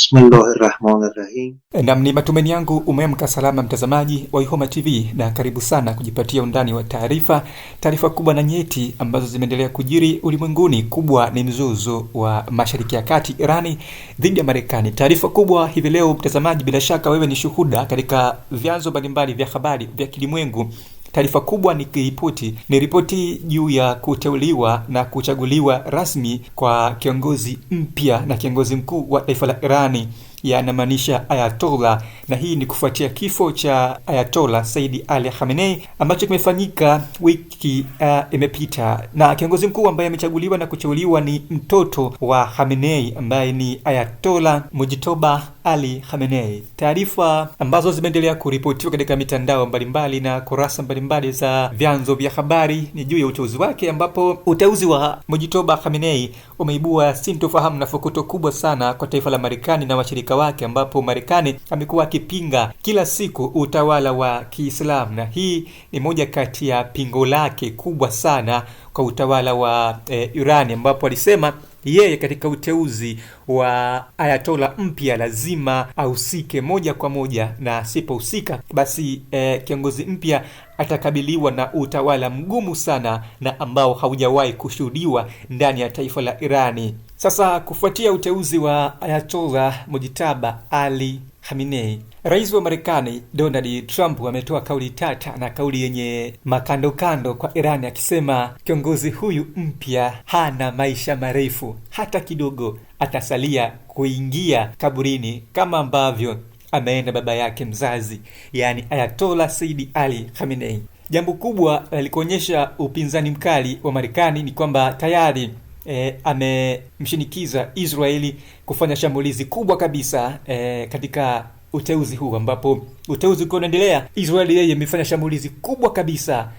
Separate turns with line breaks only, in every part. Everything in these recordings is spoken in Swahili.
Bismillahirrahmanirrahim.
Ni matumaini yangu umeamka salama, mtazamaji wa Ihoma TV, na karibu sana kujipatia undani wa taarifa kubwa na nyeti ambazo zimeendelea kujiri ulimwenguni. Kubwa ni mzozo wa Mashariki ya Kati, Irani dhidi ya Marekani. Taarifa kubwa hivi leo, mtazamaji, bila shaka wewe ni shuhuda katika vyanzo mbalimbali vya habari vya kilimwengu. Taarifa kubwa ni ripoti juu ya kuteuliwa na kuchaguliwa rasmi kwa kiongozi mpya na kiongozi mkuu wa taifa la Irani, yanamaanisha Ayatollah, na hii ni kufuatia kifo cha Ayatollah Said Ali Khamenei ambacho kimefanyika wiki imepita. Na kiongozi mkuu ambaye amechaguliwa na kuteuliwa ni mtoto wa Khamenei ambaye ni Ayatollah Mujtaba Ali Khamenei. Taarifa ambazo zimeendelea kuripotiwa katika mitandao mbalimbali na kurasa mbalimbali za vyanzo vya habari ni juu ya uteuzi wake, ambapo uteuzi wa Mujtaba Khamenei umeibua sintofahamu na fukuto kubwa sana kwa taifa la Marekani na washirika wake, ambapo Marekani amekuwa akipinga kila siku utawala wa Kiislamu, na hii ni moja kati ya pingo lake kubwa sana kwa utawala wa Irani, ambapo alisema yeye katika uteuzi wa Ayatollah mpya lazima ahusike moja kwa moja, na asipohusika basi kiongozi mpya atakabiliwa na utawala mgumu sana na ambao haujawahi kushuhudiwa ndani ya taifa la Irani. Sasa kufuatia uteuzi wa Ayatollah Mujtaba Ali Khamenei, Rais wa Marekani Donald Trump ametoa kauli tata na kauli yenye makando kwa Irani, akisema kiongozi huyu mpya hana maisha marefu hata kidogo, atasalia kuingia kaburini kama ambavyo ameenda baba yake mzazi, yani Ayatollah Said Ali Khamenei. Jambo kubwa likuonyesha upinzani mkali wa Marekani ni kwamba tayari amemshinikiza Israeli kufanya shambulizi kubwa kabisa katika uteuzi huu, ambapo uteuzi uko unaendelea. Israeli yeye imefanya shambulizi kubwa kabisa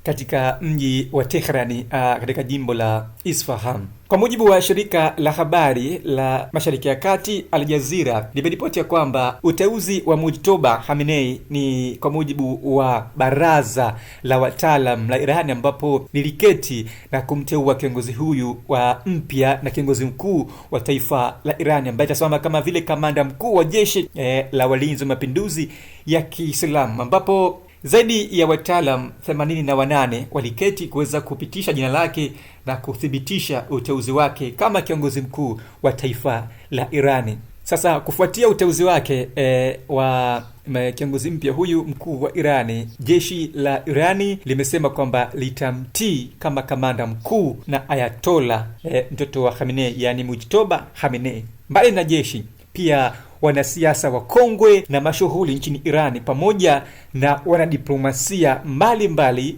katika mji wa Tehran katika jimbo la Isfahan. Kwa mujibu wa shirika la habari la Mashariki ya Kati Al Jazeera, limeripoti kwamba uteuzi wa Mujtaba Khamenei ni kwa mujibu wa baraza la wataalam la Irani, ambapo niliketi na kumteua kiongozi huyu wa mpya na kiongozi mkuu wa taifa la Irani, ambaye atasimama kama vile kamanda mkuu wa jeshi la walinzi wa mapinduzi ya Kiislamu, ambapo zaidi ya wataalam 88 waliketi kuweza kupitisha jina lake na kuthibitisha uteuzi wake kama kiongozi mkuu wa taifa la Irani. Sasa kufuatia uteuzi wake wa kiongozi mpya huyu mkuu wa Irani, jeshi la Irani limesema kwamba litamtii kama kamanda mkuu na Ayatollah mtoto wa Khamenei, yani Mujtaba Khamenei. Mbali na jeshi, pia wanasiasa wakongwe na mashuhuri nchini Irani pamoja na wanadiplomasia mbalimbali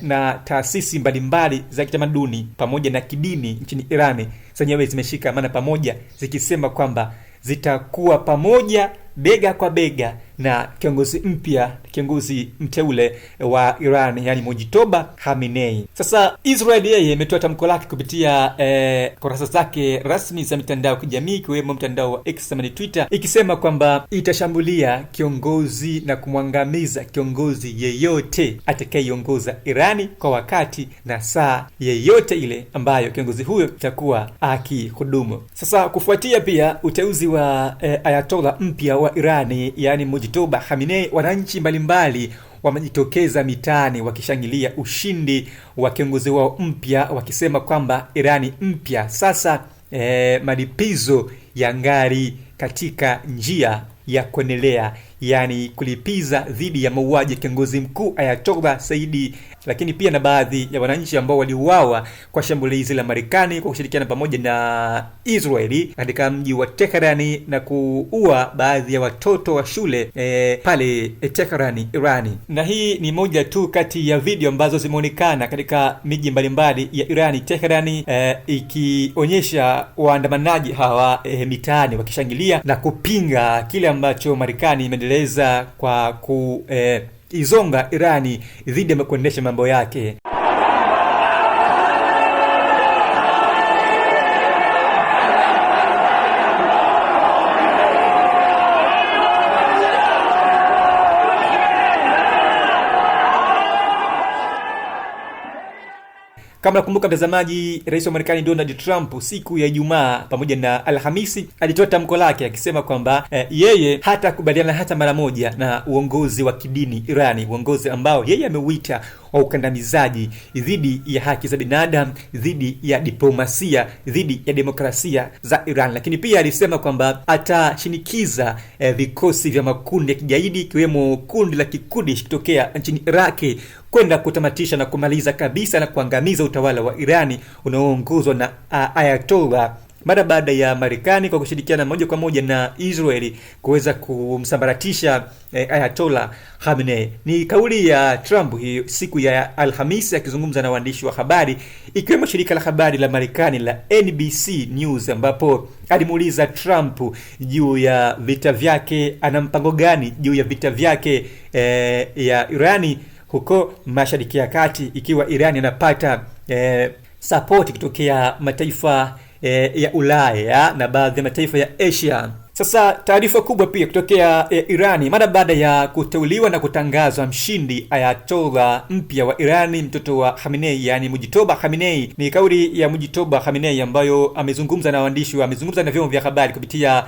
na taasisi mbalimbali za kitamaduni pamoja na kidini nchini Irani zenyewe zimeshika maana pamoja, zikisema kwamba zitakuwa pamoja bega kwa bega na kiongozi mpya, kiongozi mteule wa Iran, yani Mujtaba Khamenei. Sasa Israel yeye imetoa tamko lake kupitia kurasa zake rasmi za mitandao ya kijamii, ikiwemo mtandao wa X na Twitter, ikisema kwamba itashambulia kiongozi na kumwangamiza kiongozi yeyote atakayeongoza Irani kwa wakati na saa yeyote ile ambayo kiongozi huyo itakuwa akihudumu. Sasa kufuatia pia uteuzi wa Ayatollah mpya wa Irani, yani Mujtaba Khamenei, wananchi mbalimbali wamejitokeza mitaani wakishangilia ushindi wa kiongozi wao mpya, wakisema kwamba Irani mpya sasa malipizo ya ngari katika njia ya kuendelea, yani kulipiza dhidi ya mauaji ya kiongozi mkuu Ayatollah Saidi, lakini pia na baadhi ya wananchi ambao waliuawa kwa shambulizi la Marekani kwa kushirikiana pamoja na Israeli katika mji wa Tehran na kuua baadhi ya watoto wa shule pale Tehran, Irani. Na hii ni moja tu kati ya video ambazo zimeonekana katika miji mbalimbali ya Irani, Tehran, ikionyesha waandamanaji hawa mitaani wakishangilia na kupinga kile ambacho Marekani imeendeleza kwa kuizonga Irani dhidi ya kuendesha mambo yake. Kama nakumbuka mtazamaji, rais wa Marekani Donald Trump siku ya Ijumaa pamoja na Alhamisi alitoa tamko lake akisema kwamba yeye hatakubaliana hata mara moja na uongozi wa kidini Irani, uongozi ambao yeye ameuita wa ukandamizaji dhidi ya haki za binadamu, dhidi ya diplomasia, dhidi ya demokrasia za Iran. Lakini pia alisema kwamba atashinikiza vikosi vya makundi ya kigaidi ikiwemo kundi la Kikudish kutokea nchini Iraki kwenda kutamatisha na kumaliza kabisa na kuangamiza utawala wa Irani unaoongozwa na Ayatollah, mara baada ya Marekani kwa kushirikiana moja kwa moja na Israeli kuweza kumsambaratisha Ayatollah Khamenei. Ni kauli ya Trump hii siku ya Alhamisi akizungumza na waandishi wa habari ikiwemo shirika la habari la Marekani la NBC News, ambapo alimuuliza Trump juu ya vita vyake, ana mpango gani juu ya vita vyake ya Irani huko Mashariki ya Kati, ikiwa Irani inapata support kutokea mataifa ya Ulaya na baadhi ya mataifa ya Asia. Sasa taarifa kubwa pia kutokea Irani mara baada ya kuteuliwa na kutangazwa mshindi Ayatollah mpya wa Irani, mtoto wa Khamenei, yani Mujtaba Khamenei. Ni kauli ya Mujtaba Khamenei ambayo amezungumza na waandishi, amezungumza na vyombo vya habari kupitia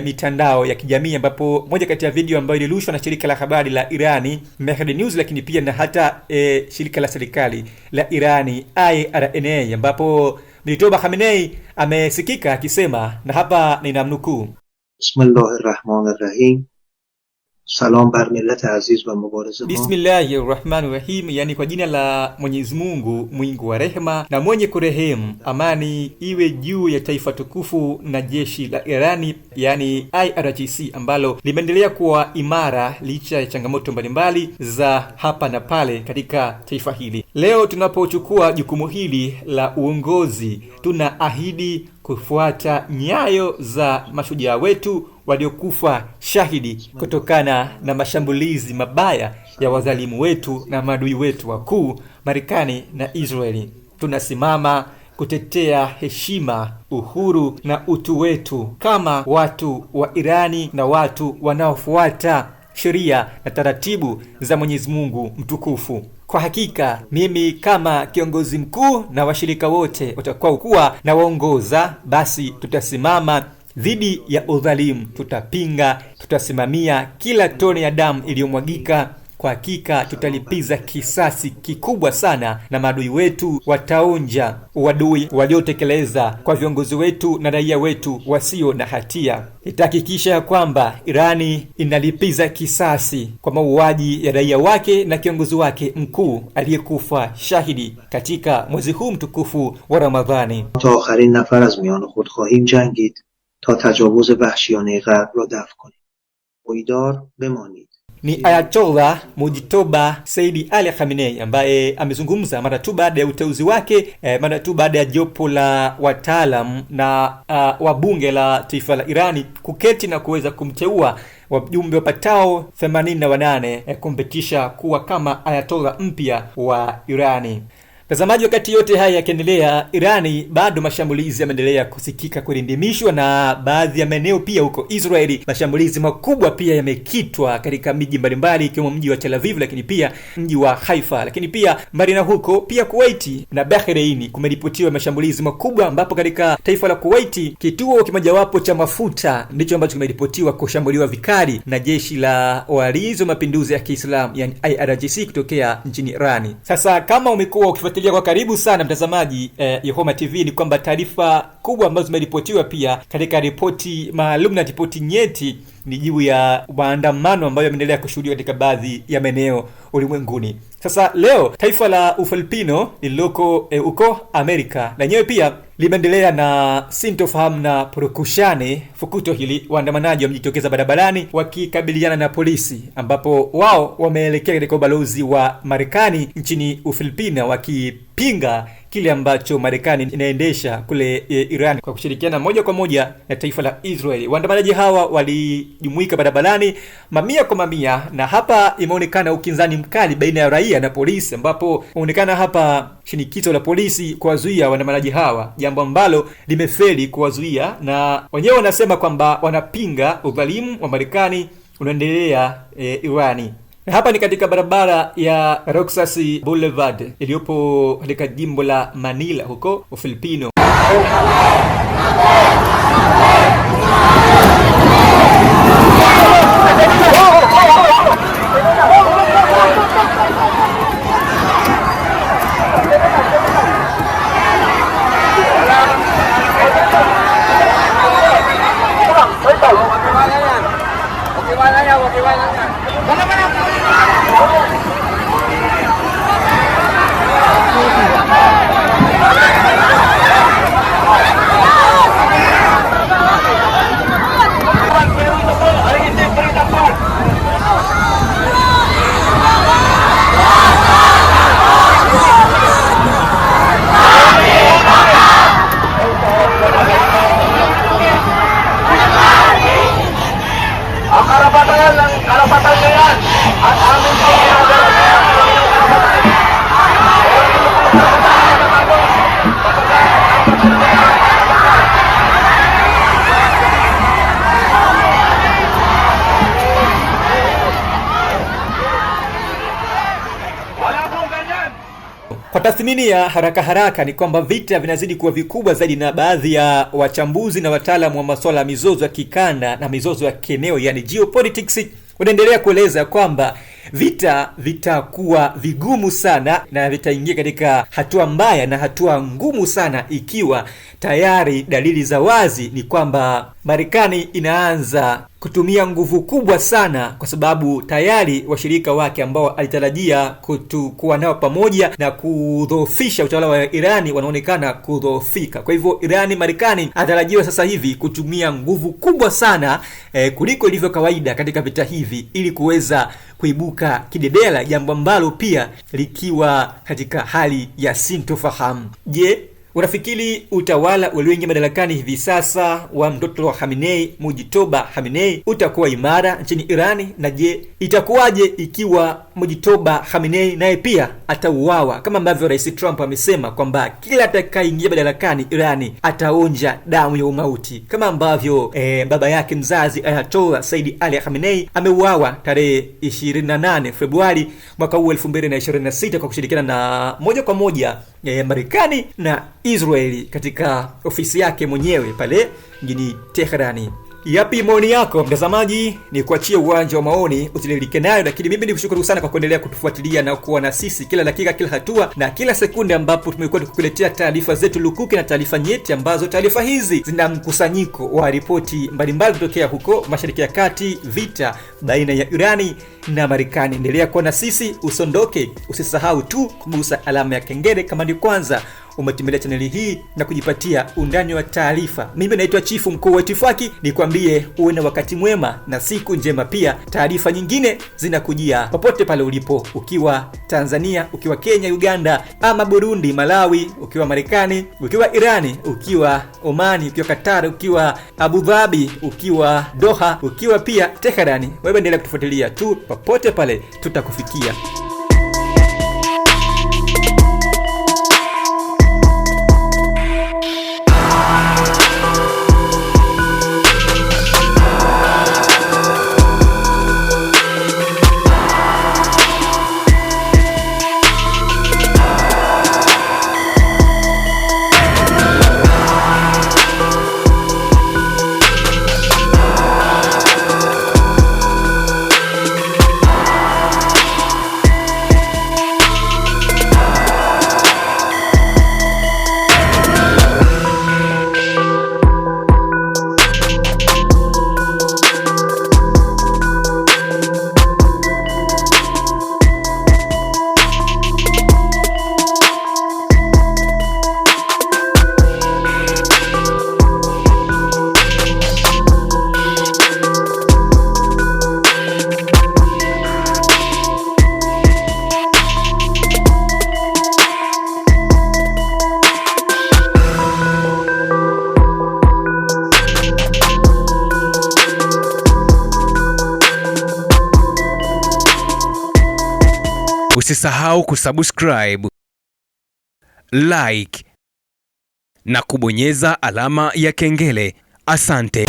mitandao ya kijamii, ambapo moja kati ya video ambayo ilirushwa na shirika la habari la Irani Mehdi News, lakini pia na hata shirika la serikali la Irani IRNA, ambapo Mujtaba Khamenei amesikika akisema, na hapa ninamnukuu:
Bismillahirrahmanirrahim. Salam bar millat aziz wa mubariz.
Bismillahirrahmanirrahim, yani kwa jina la Mwenyezi Mungu mwingi wa rehema na mwenye kurehemu. Amani iwe juu ya taifa tukufu na jeshi la Irani, yani IRGC, ambalo limeendelea kuwa imara licha ya changamoto mbalimbali za hapa na pale katika taifa hili. Leo tunapochukua jukumu hili la uongozi, tunaahidi kufuata nyayo za mashujaa wetu waliokufa shahidi kutokana na mashambulizi mabaya ya wadhalimu wetu na maadui wetu wakuu Marekani na Israeli. Tunasimama kutetea heshima, uhuru na utu wetu kama watu wa Irani na watu wanaofuata sheria na taratibu za Mwenyezi Mungu mtukufu. Kwa hakika mimi kama kiongozi mkuu na washirika wote watakao kuwa na waongoza, basi tutasimama dhidi ya udhalimu, tutapinga, tutasimamia kila tone ya damu iliyomwagika. Kwa hakika tutalipiza kisasi kikubwa sana, na maadui wetu wataonja uadui waliotekeleza kwa viongozi wetu na raia wetu wasio na hatia. Itahakikisha kwamba Irani inalipiza kisasi kwa mauaji ya raia wake na kiongozi wake mkuu aliyekufa shahidi katika mwezi huu mtukufu wa Ramadhani.
Ta akharin nafar az miyan khud khahim jangid ta tajawuz wahshiyane gharb ro daf konim. Uidar bemanid.
Ni Ayatollah Mujtaba Saidi Ali Khamenei ambaye amezungumza mara tu baada ya uteuzi wake, mara tu baada ya jopo la wataalam na wabunge la taifa la Irani kuketi na kuweza kumteua wajumbe wapatao 88 kumpitisha kuwa kama Ayatollah mpya wa Irani. Mtazamaji, wakati yote haya yakiendelea, Irani bado mashambulizi yameendelea kusikika kurindimishwa na baadhi ya maeneo pia huko Israeli. Mashambulizi makubwa pia yamekitwa katika miji mbalimbali ikiwemo mji wa Tel Aviv, lakini pia mji wa Haifa, lakini pia Marina huko, pia Kuwait na Bahrain kumeripotiwa mashambulizi makubwa, ambapo katika taifa la Kuwait kituo kimojawapo cha mafuta ndicho ambacho kimeripotiwa kushambuliwa vikali na jeshi la walinzi wa mapinduzi ya Kiislamu, yani IRGC, kutokea nchini Irani. Sasa kama umekuwa kwa karibu sana mtazamaji Yehoma TV, ni kwamba taarifa kubwa ambazo zimeripotiwa pia katika ripoti maalum na ripoti nyeti ni juu ya maandamano ambayo yameendelea kushuhudiwa katika baadhi ya maeneo ulimwenguni. Sasa leo taifa la Ufilipino lililoko huko Amerika lenyewe pia limeendelea na sintofahamu na purukushani fukuto hili, waandamanaji wamejitokeza barabarani wakikabiliana na polisi, ambapo wao wameelekea katika ubalozi wa Marekani nchini Ufilipino wakipinga kile ambacho Marekani inaendesha kule Iran kwa kushirikiana moja kwa moja na taifa la Israeli. Waandamanaji hawa walijumuika barabarani mamia kwa mamia, na hapa imeonekana ukinzani mkali baina ya raia na polisi, ambapo inaonekana hapa shinikizo la polisi kuwazuia waandamanaji hawa, jambo ambalo limefeli kuwazuia, na wenyewe wanasema kwamba wanapinga udhalimu wa Marekani unaendelea Irani. Na hapa ni katika barabara ya Roxas Boulevard iliyopo katika jimbo la Manila huko Ufilipino. Kwa tathmini ya haraka ni kwamba vita vinazidi kuwa vikubwa zaidi, na baadhi ya wachambuzi na wataalamu wa masuala ya mizozo ya kikanda na mizozo ya kieneo, yani geopolitics, wanaendelea kueleza kwamba vita vitakuwa vigumu sana na vitaingia katika hatua mbaya na hatua ngumu sana, ikiwa tayari dalili za wazi ni kwamba Marekani inaanza kutumia nguvu kubwa sana, kwa sababu tayari washirika wake ambao alitarajia kuwa nao pamoja na kudhoofisha utawala wa Irani wanaonekana kudhoofika. Kwa hivyo Marekani atarajiwa sasa hivi kutumia nguvu kubwa sana kuliko ilivyo kawaida katika vita hivi, ili kuweza kuibuka kidedela, jambo ambalo pia likiwa katika hali ya sintofahamu. Je, unafikiri utawala ulioingia madarakani hivi sasa wa mtoto wa Khamenei, Mujtaba Khamenei, utakuwa imara nchini Irani? Na je, itakuwaje ikiwa Mujtaba Khamenei naye pia atauawa, kama ambavyo Rais Trump amesema kwamba kila atakayeingia madarakani Irani ataonja damu ya umauti, kama ambavyo baba yake mzazi Ayatollah Said Ali Khamenei ameuawa tarehe 28 Februari mwaka huu 2026 kwa kushirikiana na moja kwa moja Marekani na Israeli katika ofisi yake mwenyewe pale mjini Teherani. Yapi maoni yako mtazamaji? Ni kuachie uwanja wa maoni utililike nayo, lakini mimi nikushukuru sana kwa kuendelea kutufuatilia na kuwa na sisi kila dakika, kila hatua na kila sekunde, ambapo tumekuwa tukukuletea taarifa zetu lukuki na taarifa nyeti, ambazo taarifa hizi zina mkusanyiko wa ripoti mbalimbali kutokea huko Mashariki ya Kati, vita baina ya Irani na Marekani. Endelea kuwa na sisi, usondoke, usisahau tu kugusa alama ya kengele kama ni kwanza umetembelea chaneli hii na kujipatia undani wa taarifa. Mimi naitwa Chifu Mkuu wa Itifaki, nikwambie uwe na wakati mwema na siku njema. Pia taarifa nyingine zinakujia popote pale ulipo, ukiwa Tanzania, ukiwa Kenya, Uganda ama Burundi, Malawi, ukiwa Marekani, ukiwa Irani, ukiwa Omani, ukiwa Qatar, ukiwa Abu Dhabi, ukiwa Doha, ukiwa pia Teherani. Wewe endelea kutufuatilia tu, popote pale tutakufikia.
Usisahau kusubscribe, like na kubonyeza alama ya kengele. Asante.